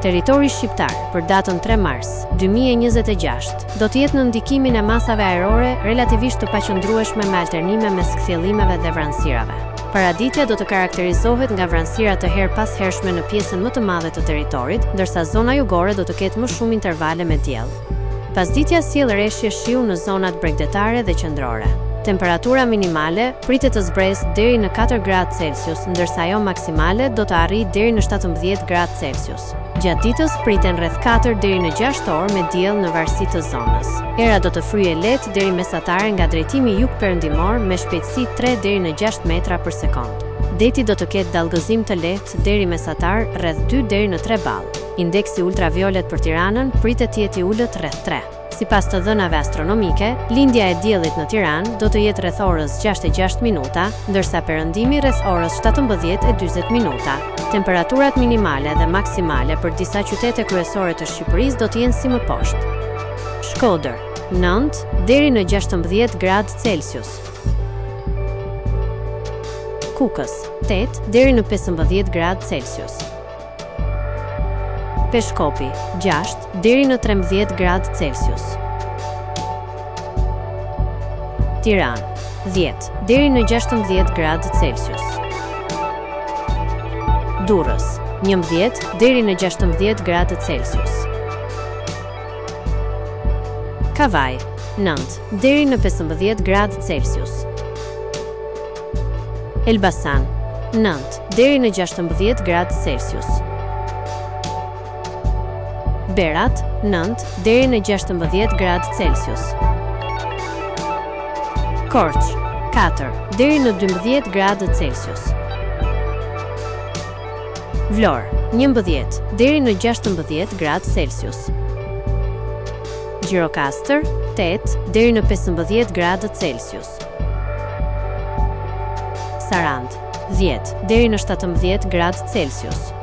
Territori shqiptar për datën 3 mars 2026 do të jetë në ndikimin e masave ajrore relativisht të paqëndrueshme me alternime mes kthjellimeve dhe vranësirave. Paraditja do të karakterizohet nga vranësira të her pas hershme në pjesën më të madhe të territorit, ndërsa zona jugore do të ketë më shumë intervale me diell. Pasditja sjell rreshje shiu në zonat bregdetare dhe qendrore. Temperatura minimale pritet të zbresë deri në 4 gradë Celsius, ndërsa ajo maksimale do të arrijë deri në 17 gradë Celsius. Gjatë ditës priten rreth 4 deri në 6 orë me diell në varësi të zonës. Era do të fryejë lehtë deri mesatare nga drejtimi jug-perëndimor me shpejtësi 3 deri në 6 metra për sekond. Deti do të ketë dallgëzim të lehtë deri mesatar rreth 2 deri në 3 ballë. Indeksi ultraviolet për Tiranën pritet të jetë i ulët rreth 3. Sipas të dhënave astronomike, lindja e diellit në Tiranë do të jetë rreth orës 6:06 minuta, ndërsa perëndimi rreth orës 17:40 minuta. Temperaturat minimale dhe maksimale për disa qytete kryesore të Shqipërisë do të jenë si më poshtë. Shkodër, 9 deri në 16 gradë Celsius. Kukës, 8 deri në 15 gradë Celsius. Peshkopi, 6 deri në 13 gradë Celsius. Tiranë, 10 deri në 16 gradë Celsius. Durrës, 11 deri në 16 gradë Celsius. Kavaj, 9 deri në 15 gradë Celsius. Elbasan, 9 deri në 16 gradë Celsius. Berat, 9 deri në 16 gradë Celsius. Korç, 4 deri në 12 gradë Celsius. Vlorë, 11 deri në 16 gradë Celsius. Gjirokastër, 8 deri në 15 gradë Celsius. Sarandë, 10 deri në 17 gradë Celsius.